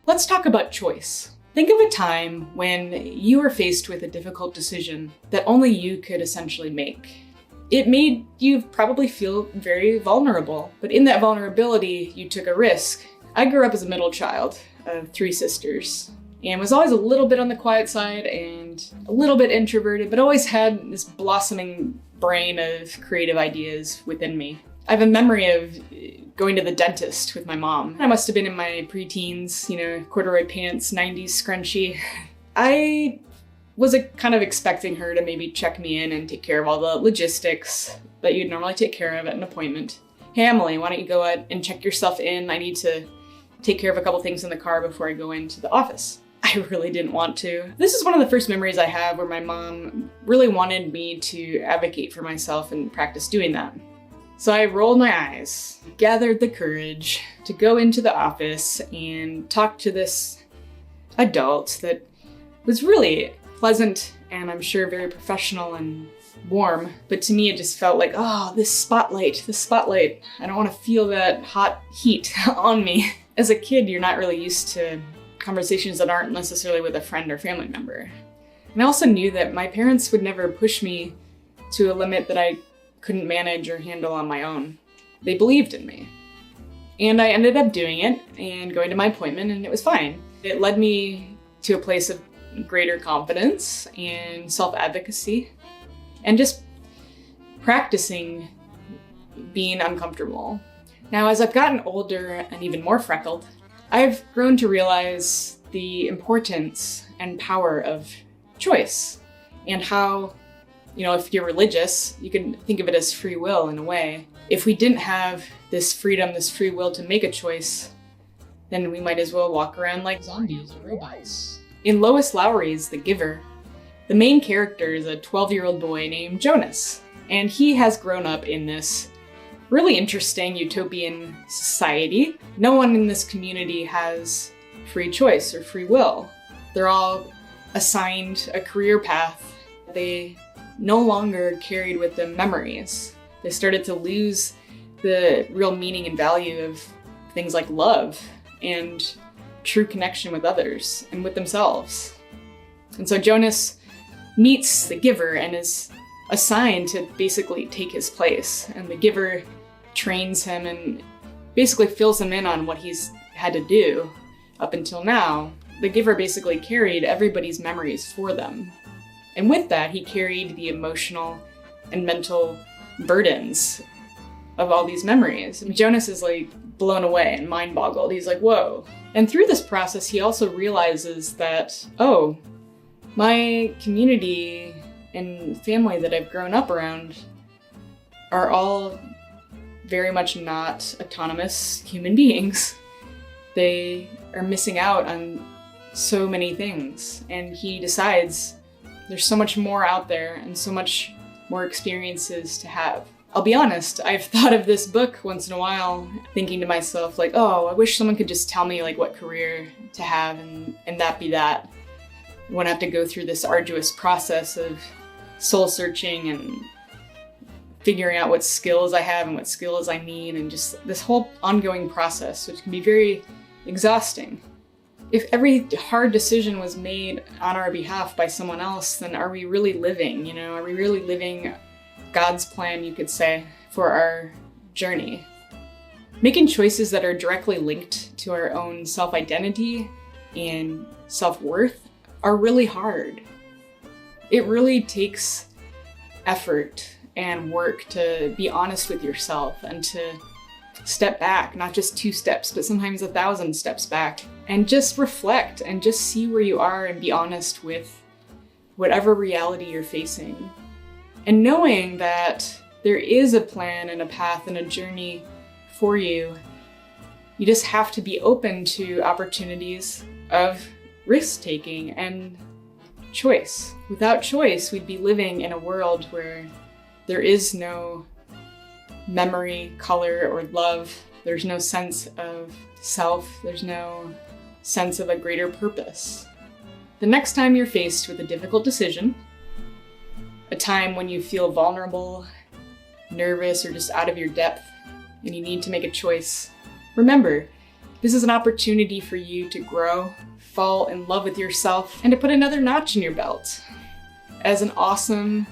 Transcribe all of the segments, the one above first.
Let's talk about choice. Think of a time when you were faced with a difficult decision that only you could essentially make. It made you probably feel very vulnerable, but in that vulnerability, you took a risk. I grew up as a middle child of 3 sisters and was always a little bit on the quiet side and a little bit introverted, but always had this blossoming brain of creative ideas within me. I have a memory of going to the dentist with my mom. I must have been in my preteens, corduroy pants, 90s scrunchy. I was kind of expecting her to maybe check me in and take care of all the logistics that you'd normally take care of at an appointment. Hey Emily, why don't you go out and check yourself in? I need to take care of a couple things in the car before I go into the office. I really didn't want to. This is one of the first memories I have where my mom really wanted me to advocate for myself and practice doing that. So I rolled my eyes, gathered the courage to go into the office and talk to this adult that was really pleasant and I'm sure very professional and warm. But to me, it just felt like, oh, this spotlight. I don't want to feel that hot heat on me. As a kid, you're not really used to conversations that aren't necessarily with a friend or family member. And I also knew that my parents would never push me to a limit that I couldn't manage or handle on my own. They believed in me. And I ended up doing it and going to my appointment, and it was fine. It led me to a place of greater confidence and self-advocacy and just practicing being uncomfortable. Now, as I've gotten older and even more freckled, I've grown to realize the importance and power of choice and how, if you're religious, you can think of it as free will in a way. If we didn't have this freedom, this free will to make a choice, then we might as well walk around like zombies or robots. In Lois Lowry's The Giver, the main character is a 12-year-old boy named Jonas, and he has grown up in this really interesting utopian society. No one in this community has free choice or free will. They're all assigned a career path. They no longer carried with them memories. They started to lose the real meaning and value of things like love and true connection with others and with themselves. And so Jonas meets the Giver and is assigned to basically take his place. And the Giver trains him and basically fills him in on what he's had to do up until now. The Giver basically carried everybody's memories for them. And with that, he carried the emotional and mental burdens of all these memories. And Jonas is blown away and mind boggled. He's like, whoa. And through this process, he also realizes that, oh, my community and family that I've grown up around are all very much not autonomous human beings. They are missing out on so many things. And he decides there's so much more out there and so much more experiences to have. I'll be honest, I've thought of this book once in a while, thinking to myself I wish someone could just tell me what career to have and that be that. I wouldn't have to go through this arduous process of soul searching and figuring out what skills I have and what skills I need and just this whole ongoing process, which can be very exhausting. If every hard decision was made on our behalf by someone else, then are we really living, Are we really living God's plan, you could say, for our journey? Making choices that are directly linked to our own self-identity and self-worth are really hard. It really takes effort and work to be honest with yourself and to step back, not just 2 steps, but sometimes 1,000 steps back, and just reflect and just see where you are and be honest with whatever reality you're facing. And knowing that there is a plan and a path and a journey for you, you just have to be open to opportunities of risk-taking and choice. Without choice, we'd be living in a world where there is no memory, color, or love. There's no sense of self. There's no sense of a greater purpose. The next time you're faced with a difficult decision, a time when you feel vulnerable, nervous, or just out of your depth, and you need to make a choice, remember, This is an opportunity for you to grow, fall in love with yourself, and to put another notch in your belt as an awesome,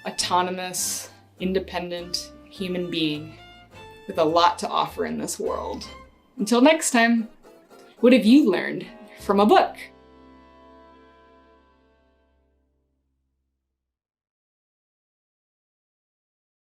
autonomous, independent human being with a lot to offer in this world. Until next time, what have you learned from a book?